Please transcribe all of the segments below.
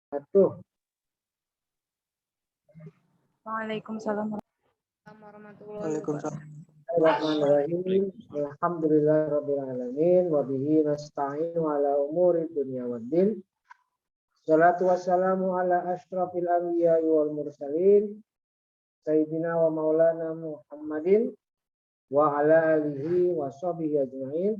wabarakatuh. Waalaikumsalam. Waalaikumsalam. Bismillahirrahmanirrahim. Alhamdulillahirabbil alamin wa bihi nasta'in ala umuri dunya waddin. Shalatu wassalamu ala asyrafil anbiya'i wal mursalin sayyidina wa maulana Muhammadin wa ala alihi wa sahbihi ajma'in.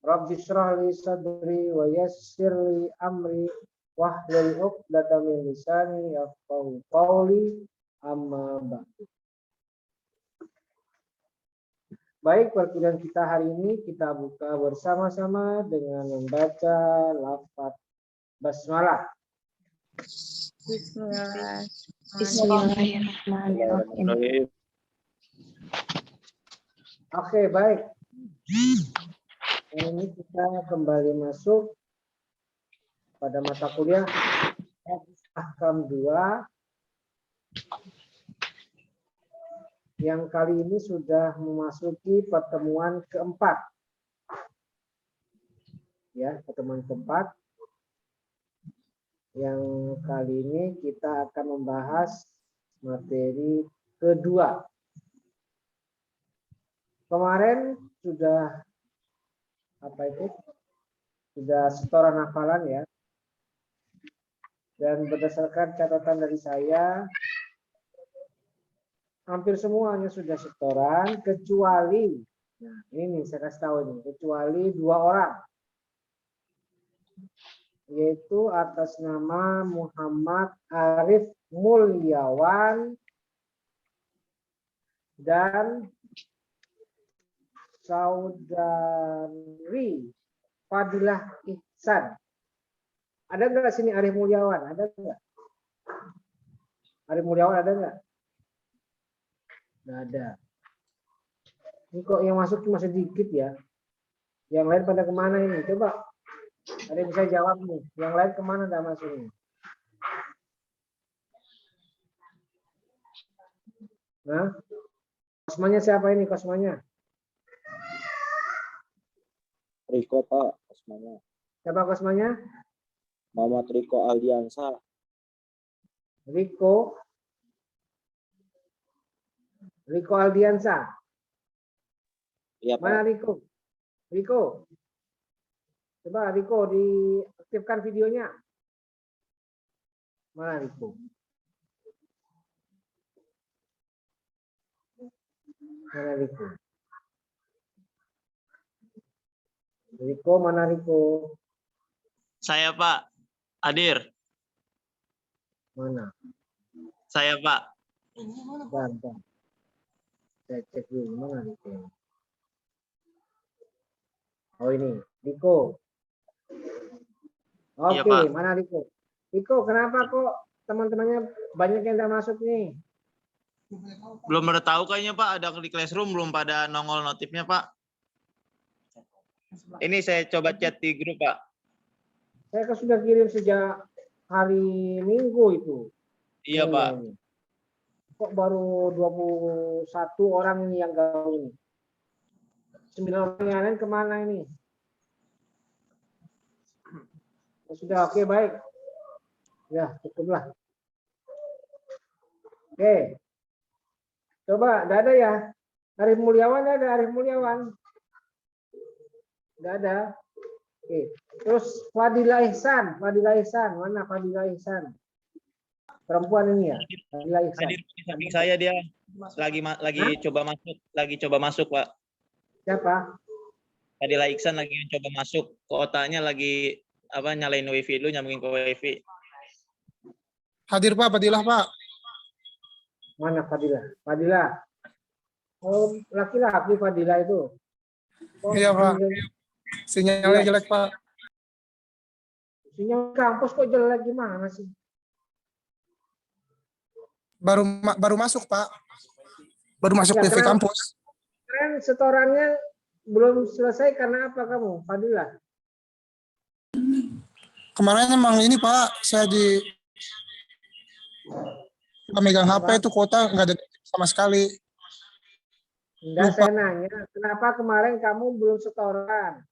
Rabbi shrah li sadri wa yassir li amri wahlul 'uqdatam min lisani yafqahu qawli, amma ba'du. Baik, perkuliahan kita hari ini kita buka bersama-sama dengan membaca lafaz basmalah. Bismillahirrahmanirrahim. Oke, baik. Ini kita kembali masuk pada mata kuliah Ahkam 2 yang kali ini sudah memasuki pertemuan keempat. Ya, pertemuan keempat. Yang kali ini kita akan membahas materi kedua. Kemarin sudah sudah setoran hafalan ya. Dan berdasarkan catatan dari saya, hampir semuanya sudah setoran kecuali, nah ini saya kasih tahu ini, kecuali 2 orang, yaitu atas nama Muhammad Arif Mulyawan dan Saudari Fadilah Ihsan. Ada nggak sini Arif Mulyawan? Ada nggak? Arif Mulyawan ada nggak? Nggak ada. Ini kok yang masuk cuma sedikit ya. Yang lain pada kemana ini? Coba. Ada yang bisa jawab nih. Yang lain kemana nggak masuk ini? Nah, kosmanya siapa ini kosmanya? Riko Pak, kosmanya. Siapa kosmanya? Muhammad Riko Aldiansa. Riko Aldiansa. Iya Pak. Mana Riko? Riko. Coba Riko diaktifkan videonya. Mana Riko? Mana Riko? Riko mana Riko? Saya Pak, hadir. Mana? Saya Pak. Bentar. Saya cek dulu mana Riko. Oh ini, Riko. Oke, Iya, Pak. mana Riko? Riko, kenapa kok teman-temannya banyak yang tidak masuk nih? Belum pada tahu kayaknya Pak, ada di Classroom belum pada nongol notifnya Pak. Ini saya coba chat di grup Pak. Saya kan sudah kirim sejak hari Minggu itu. Iya Pak. Ini. Kok baru 21 orang ini yang gabung? 9 orang yang lain kemana ini? Sudah oke, baik. Ya, cukuplah. Oke. Coba, tidak ada ya? Arif Mulyawan ada, Arif Mulyawan. Tidak ada. Oke. Terus Fadilah Ihsan, mana Fadilah Ihsan? Perempuan ini ya, Fadilah Ihsan. Hadir di samping saya dia. Lagi coba masuk Pak. Siapa? Fadilah Iksan lagi coba masuk. Kuotanya lagi nyalain wifi dulu, nyambungin ke wifi. Hadir Pak, Fadilah Pak. Mana Fadilah? Fadilah. Oh, laki-laki Fadilah itu. Oh, Iya Pak. Sinyalnya jelek Pak. Sinyal kampus kok jelek gimana sih? Baru masuk Pak. Baru masuk Ya, PV kampus. Keren setorannya belum selesai karena apa kamu, Fadilah? Kemarin emang ini Pak, saya megang HP itu kuota nggak ada sama sekali. Enggak, saya nanya, kenapa kemarin kamu belum setoran?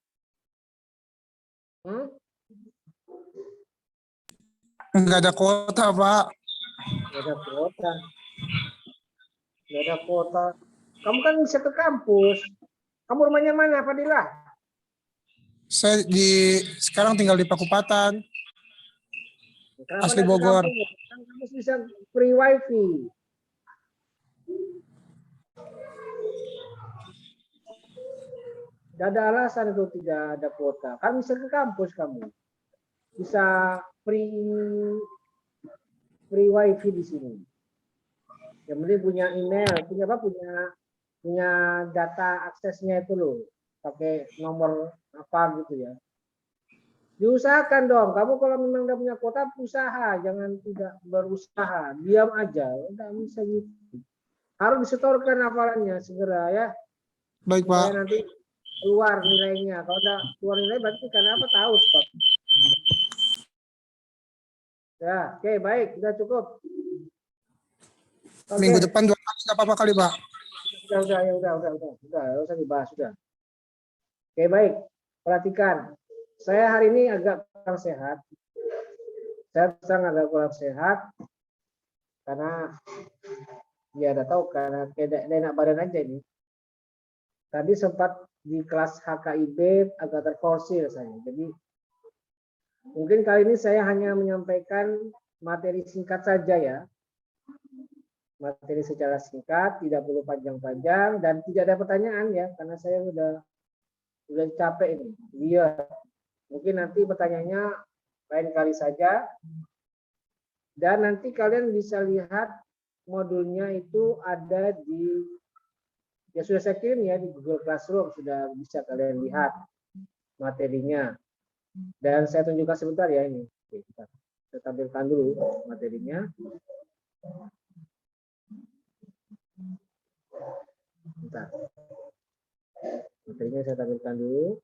Nggak ada kuota, Pak. Nggak ada kuota. Nggak ada kuota. Kamu kan bisa ke kampus. Kamu rumahnya mana, Fadilah? Saya sekarang tinggal di Pakupatan, Kenapa asli nggak ke Bogor. kampus? Kan kampus bisa free wifi. Tidak ada alasan itu tidak ada kuota. Kan bisa ke kampus kamu. Bisa free wifi di sini. Yang penting punya email, punya apa? Punya data aksesnya itu loh. Pakai nomor apa gitu ya. Diusahakan dong. Kamu kalau memang udah punya kuota, usaha. Jangan tidak berusaha. Diam aja. Udah bisa gitu. Harus disetorkan hafalannya segera ya. Baik, Pak. Supaya nanti keluar nilainya. Kalau udah keluar nilai berarti karena apa? Tahu sebab. Ya, oke, baik. Sudah cukup. Oke. Minggu depan 2 kali nggak apa-apa kali, Pak. Udah, usah dibahas, sudah. Oke, baik. Perhatikan. Saya hari ini agak kurang sehat. Saya sedang agak kurang sehat karena ya udah tahu karena kayak enak badan aja ini. Tadi sempat di kelas HKIB agak terforsir saya. Jadi mungkin kali ini saya hanya menyampaikan materi singkat saja ya. Materi secara singkat, tidak perlu panjang-panjang dan tidak ada pertanyaan ya karena saya udah capek ini. Iya. Mungkin nanti pertanyaannya lain kali saja. Dan nanti kalian bisa lihat modulnya itu ada di, ya sudah saya kirim ya di Google Classroom, sudah bisa kalian lihat materinya. Dan saya tunjukkan sebentar ya ini. Oke, kita tampilkan dulu materinya. Bentar. Materinya saya tampilkan dulu.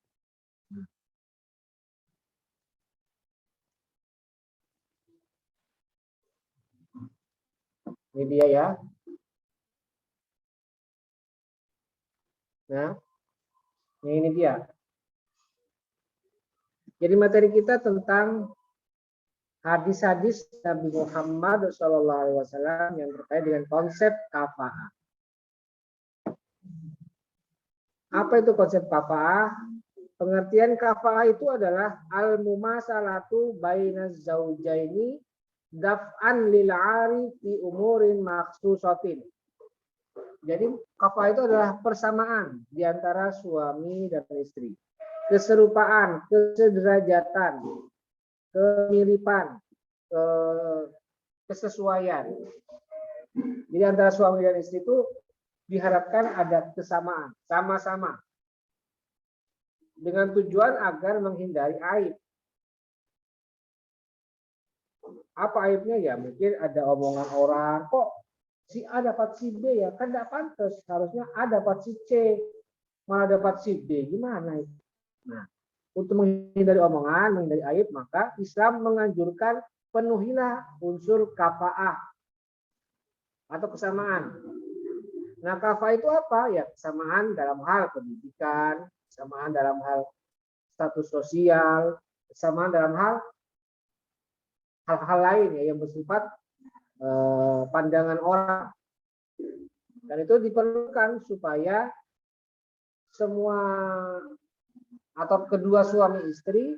Ini dia ya. Nah, ini dia. Jadi materi kita tentang hadis-hadis Nabi Muhammad SAW yang terkait dengan konsep kafa'ah. Apa itu konsep kafa'ah? Pengertian kafa'ah itu adalah al-mumasalatu bainaz zaujaini daf'an lil 'ari fi umurin makhsusatin. Jadi kafa'ah itu adalah persamaan di antara suami dan istri. Keserupaan, kesederajatan, kemiripan, kesesuaian. Jadi antara suami dan istri itu diharapkan ada kesamaan, sama-sama. Dengan tujuan agar menghindari aib. Apa aibnya ya? Mungkin ada omongan orang, kok si A dapat si B ya? Kan tidak pantas. Harusnya A dapat si C, malah dapat si B. Gimana itu? Nah, untuk menghindari omongan, menghindari aib, maka Islam menganjurkan penuhilah unsur kafa'ah atau kesamaan. Nah, kafa'ah itu apa? Ya, kesamaan dalam hal pendidikan, kesamaan dalam hal status sosial, kesamaan dalam hal-hal lain ya yang bersifat pandangan orang. Dan itu diperlukan supaya semua atau kedua suami istri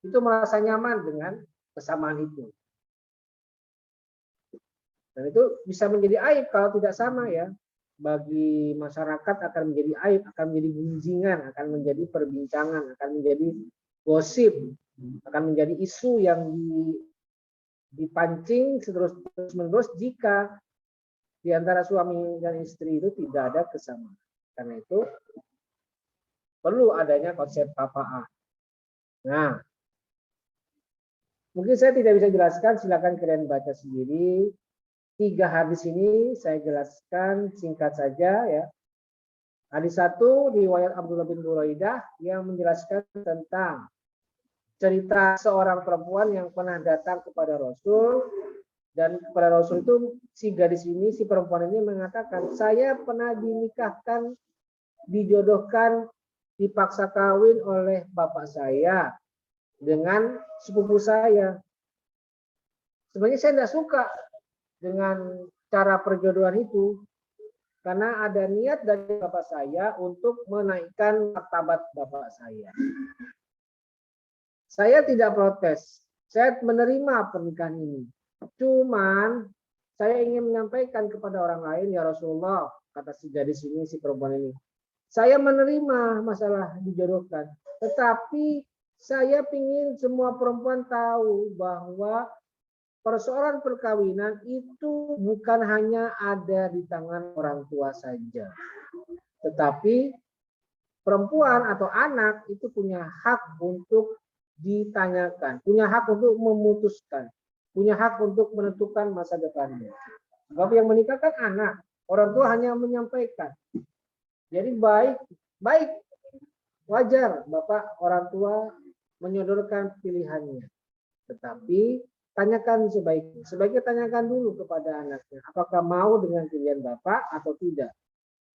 itu merasa nyaman dengan kesamaan itu. Dan itu bisa menjadi aib kalau tidak sama ya. Bagi masyarakat akan menjadi aib, akan menjadi gunjingan, akan menjadi perbincangan, akan menjadi gosip, akan menjadi isu yang dipancing terus-menerus jika di antara suami dan istri itu tidak ada kesamaan. Karena itu perlu adanya konsep kafa'ah. Nah, mungkin saya tidak bisa jelaskan, silakan kalian baca sendiri. 3 hadis ini saya jelaskan singkat saja ya. Hadis 1 riwayat Abdullah bin Buraidah yang menjelaskan tentang cerita seorang perempuan yang pernah datang kepada Rasul, dan kepada Rasul itu si gadis ini, si perempuan ini mengatakan, saya pernah dinikahkan, dijodohkan, dipaksa kawin oleh bapak saya dengan sepupu saya. Sebenarnya saya tidak suka dengan cara perjodohan itu karena ada niat dari bapak saya untuk menaikkan martabat bapak saya. Saya tidak protes. Saya menerima pernikahan ini. Cuman saya ingin menyampaikan kepada orang lain, ya Rasulullah, kata si gadis ini, si perempuan ini. Saya menerima masalah dijodohkan. Tetapi saya ingin semua perempuan tahu bahwa persoalan perkawinan itu bukan hanya ada di tangan orang tua saja. Tetapi perempuan atau anak itu punya hak untuk ditanyakan, punya hak untuk memutuskan, punya hak untuk menentukan masa depannya. Sebab yang menikah kan anak, orang tua hanya menyampaikan. Jadi baik, wajar Bapak orang tua menyodorkan pilihannya. Tetapi tanyakan sebaiknya tanyakan dulu kepada anaknya, apakah mau dengan pilihan Bapak atau tidak.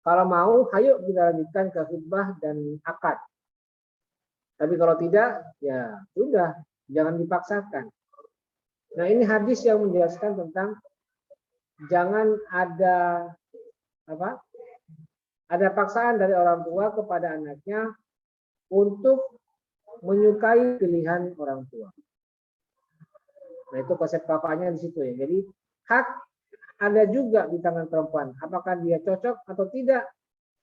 Kalau mau, ayo kita lanjutkan ke khutbah dan akad. Tapi kalau tidak, ya sudah, jangan dipaksakan. Nah, ini hadis yang menjelaskan tentang jangan ada ada paksaan dari orang tua kepada anaknya untuk menyukai pilihan orang tua. Nah, itu konsep kafahnya di situ ya. Jadi hak ada juga di tangan perempuan. Apakah dia cocok atau tidak?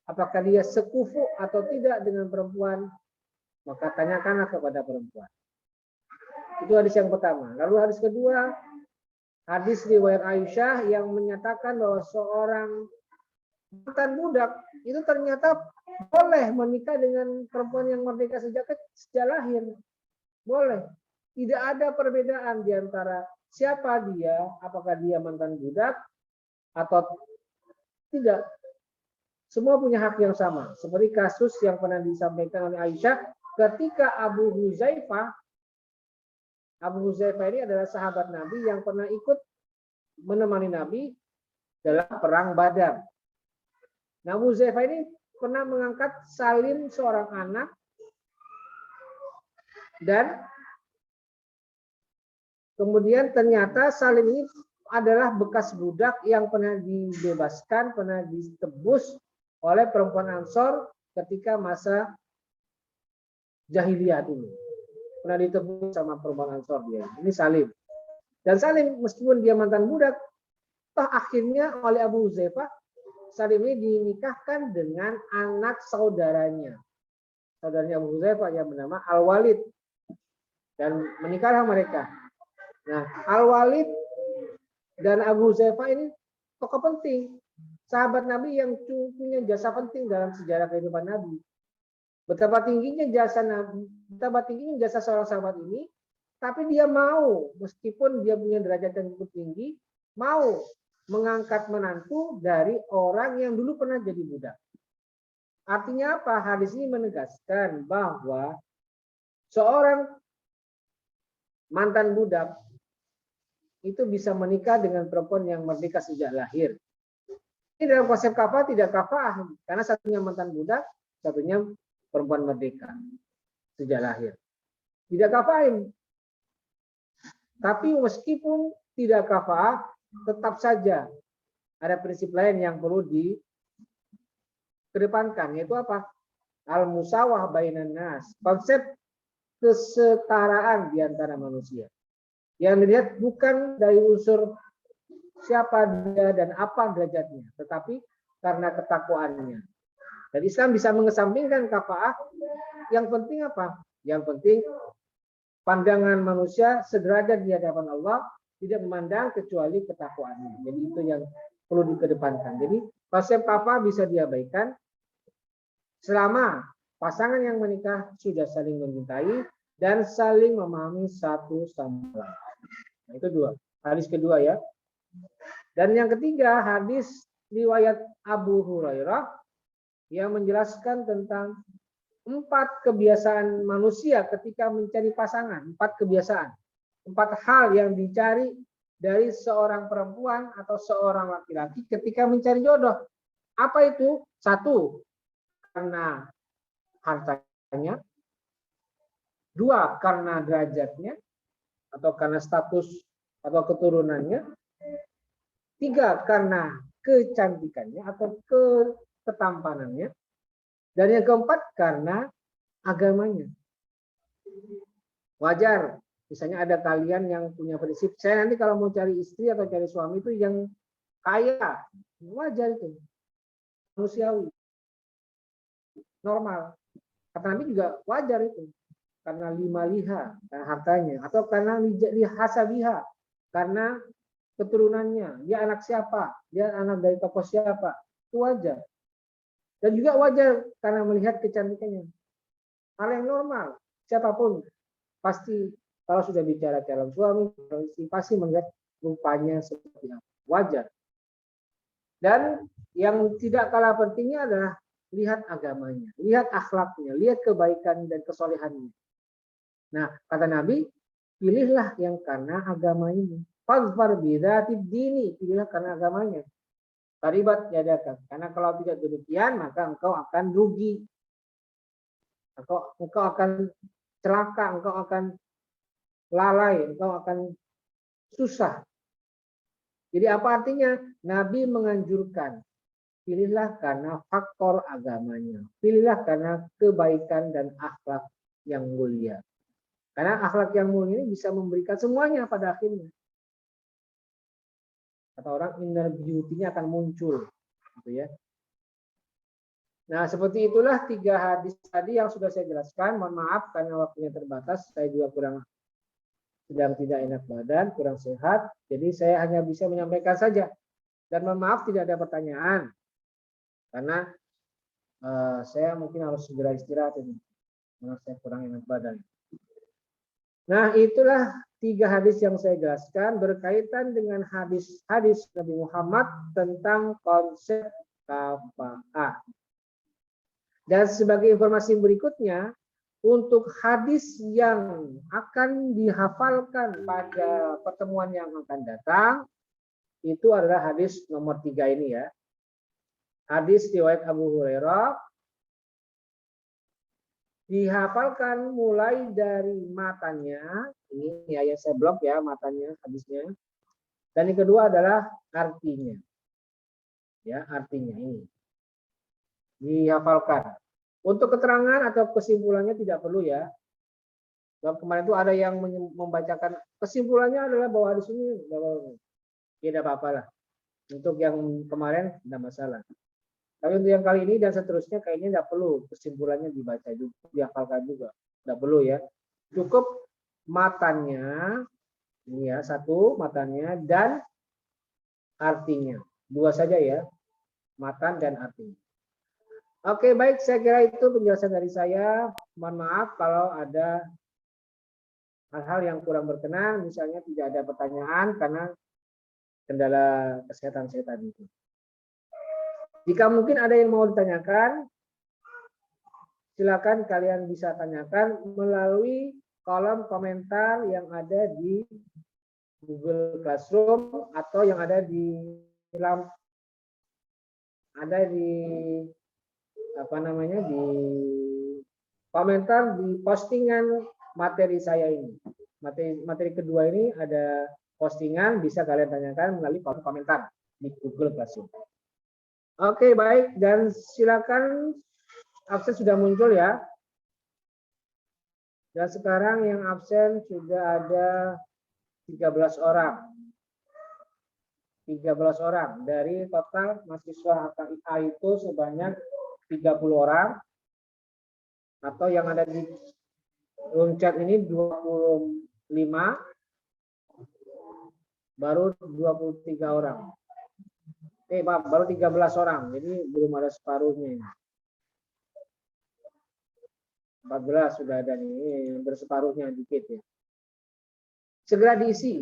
Apakah dia sekufu atau tidak dengan perempuan? Maka tanyakanlah kepada perempuan. Itu hadis yang pertama. Lalu hadis kedua, hadis riwayat Aisyah yang menyatakan bahwa seorang mantan budak itu ternyata boleh menikah dengan perempuan yang merdeka sejak lahir. Boleh. Tidak ada perbedaan di antara siapa dia, apakah dia mantan budak atau tidak. Semua punya hak yang sama. Seperti kasus yang pernah disampaikan oleh Aisyah ketika Abu Huzaifah ini adalah sahabat Nabi yang pernah ikut menemani Nabi dalam perang Badar. Nah, Abu Huzaifah ini pernah mengangkat salin seorang anak dan kemudian ternyata salin ini adalah bekas budak yang pernah dibebaskan, pernah ditebus oleh perempuan Ansor ketika masa jahiliyah dulu. Pernah ditebus sama perempuan Ansor dia. Ini Salim. Dan Salim meskipun dia mantan budak, toh akhirnya oleh Abu Huzaifah Salim ini dinikahkan dengan anak saudaranya. Saudaranya Abu Huzaifah yang bernama Al-Walid. Dan menikahlah mereka. Nah, Al-Walid dan Abu Huzaifah ini tokoh penting. Sahabat Nabi yang punya jasa penting dalam sejarah kehidupan Nabi. Betapa tingginya jasa seorang sahabat ini, tapi dia mau, meskipun dia punya derajat yang cukup tinggi, mau mengangkat menantu dari orang yang dulu pernah jadi budak. Artinya apa? Hadis ini menegaskan bahwa seorang mantan budak itu bisa menikah dengan perempuan yang merdeka sejak lahir. Ini dalam konsep kafah tidak kafah, karena satunya mantan budak, satunya perempuan merdeka sejak lahir. Tidak kafahin. Tapi meskipun tidak kafah, tetap saja ada prinsip lain yang perlu dikedepankan, yaitu apa? Al-musawah bainan nas. Konsep kesetaraan di antara manusia. Yang dilihat bukan dari unsur siapa dia dan apa derajatnya, tetapi karena ketakwaannya. Dan Islam bisa mengesampingkan kafaah. Yang penting apa? Yang penting pandangan manusia sederajat di hadapan Allah, tidak memandang kecuali ketakwaannya. Jadi itu yang perlu dikedepankan. Jadi konsep kafaah bisa diabaikan selama pasangan yang menikah sudah saling mencintai dan saling memahami satu sama lain. Nah, itu dua. Hadis kedua ya. Dan yang ketiga, hadis riwayat Abu Hurairah yang menjelaskan tentang 4 kebiasaan manusia ketika mencari pasangan. 4 kebiasaan. 4 hal yang dicari dari seorang perempuan atau seorang laki-laki ketika mencari jodoh. Apa itu? 1, karena hartanya. 2, karena derajatnya atau karena status atau keturunannya. 3 karena kecantikannya atau ketampanannya. Dan yang keempat karena agamanya. Wajar. Misalnya ada kalian yang punya prinsip, saya nanti kalau mau cari istri atau cari suami itu yang kaya. Wajar itu. Manusiawi. Normal. Kata Nabi juga wajar itu. Karena lima liha, karena hartanya. Atau karena hasabiha, karena keturunannya. Dia anak siapa? Dia anak dari tokoh siapa? Itu wajar. Dan juga wajar karena melihat kecantikannya. Hal yang normal. Siapapun pasti kalau sudah bicara calon suami, pasti melihat rupanya seperti apa. Wajar. Dan yang tidak kalah pentingnya adalah lihat agamanya, lihat akhlaknya, lihat kebaikan dan kesolehannya. Nah, kata Nabi, pilihlah yang karena agamanya. Fadfar bidzatid dini, pilihlah karena agamanya. Taribat yadakan. Karena kalau tidak demikian, maka engkau akan rugi. Engkau akan celaka, engkau akan lalai, engkau akan susah. Jadi apa artinya? Nabi menganjurkan, pilihlah karena faktor agamanya. Pilihlah karena kebaikan dan akhlak yang mulia. Karena akhlak yang mulia ini bisa memberikan semuanya pada akhirnya. Kata orang, inner beauty-nya akan muncul. Gitu ya. Nah, seperti itulah 3 hadis tadi yang sudah saya jelaskan. Mohon maaf karena waktunya terbatas. Saya juga sedang tidak enak badan, kurang sehat. Jadi saya hanya bisa menyampaikan saja. Dan mohon maaf tidak ada pertanyaan. Karena saya mungkin harus segera istirahat ini. Karena saya kurang enak badan. Nah, itulah 3 hadis yang saya jelaskan berkaitan dengan hadis-hadis Nabi Muhammad tentang konsep kafa'ah. Dan sebagai informasi berikutnya, untuk hadis yang akan dihafalkan pada pertemuan yang akan datang, itu adalah hadis nomor 3 ini ya. Hadis riwayat Abu Hurairah, dihafalkan mulai dari matanya, ini ya yang saya blok ya matanya hadisnya. Dan yang kedua adalah artinya. Ya, artinya ini. Dihafalkan. Untuk keterangan atau kesimpulannya tidak perlu ya. Sebab kemarin itu ada yang membacakan kesimpulannya adalah bahwa hadis ini tidak apa-apa lah. Untuk yang kemarin tidak masalah. Tapi untuk yang kali ini dan seterusnya kayaknya tidak perlu kesimpulannya dibaca juga, dihafalkan juga. Tidak perlu ya. Cukup matanya, ini ya, 1 matanya dan artinya. 2 saja ya, matan dan artinya. Oke, baik, saya kira itu penjelasan dari saya. Mohon maaf kalau ada hal-hal yang kurang berkenan, misalnya tidak ada pertanyaan karena kendala kesehatan saya tadi. Jika mungkin ada yang mau ditanyakan, silakan kalian bisa tanyakan melalui kolom komentar yang ada di Google Classroom atau yang ada di di komentar di postingan materi saya ini. Materi kedua ini ada postingan, bisa kalian tanyakan melalui kolom komentar di Google Classroom. Oke, baik, dan silakan absen sudah muncul ya. Dan sekarang yang absen sudah ada 13 orang. 13 orang dari total mahasiswa HKIA itu sebanyak 30 orang. Atau yang ada di room chat ini 25, baru 23 orang. Baru 13 orang, jadi belum ada separuhnya. 14 sudah ada nih, berseparuhnya dikit ya. Segera diisi.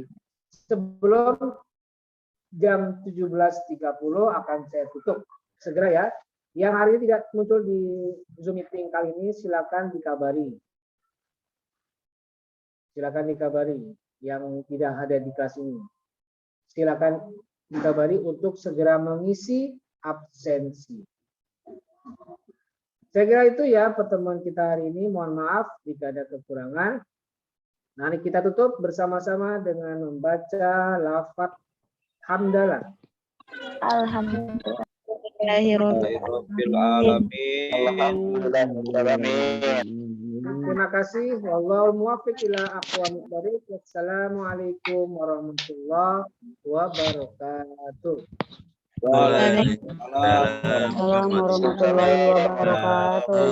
Sebelum jam 17.30 akan saya tutup. Segera ya. Yang hari ini tidak muncul di Zoom meeting kali ini, silakan dikabari. Silakan dikabari yang tidak ada di kelas ini. Silakan dikabari untuk segera mengisi absensi. Saya kira itu ya pertemuan kita hari ini. Mohon maaf jika ada kekurangan. Nah, kita tutup bersama-sama dengan membaca lafaz hamdalah. Alhamdulillahirobbil Terima kasih. Wallahul muwaffiq ila aqwamit thoriq. Wassalamualaikum warahmatullahi wabarakatuh. Waalaikumsalam warahmatullahi wabarakatuh.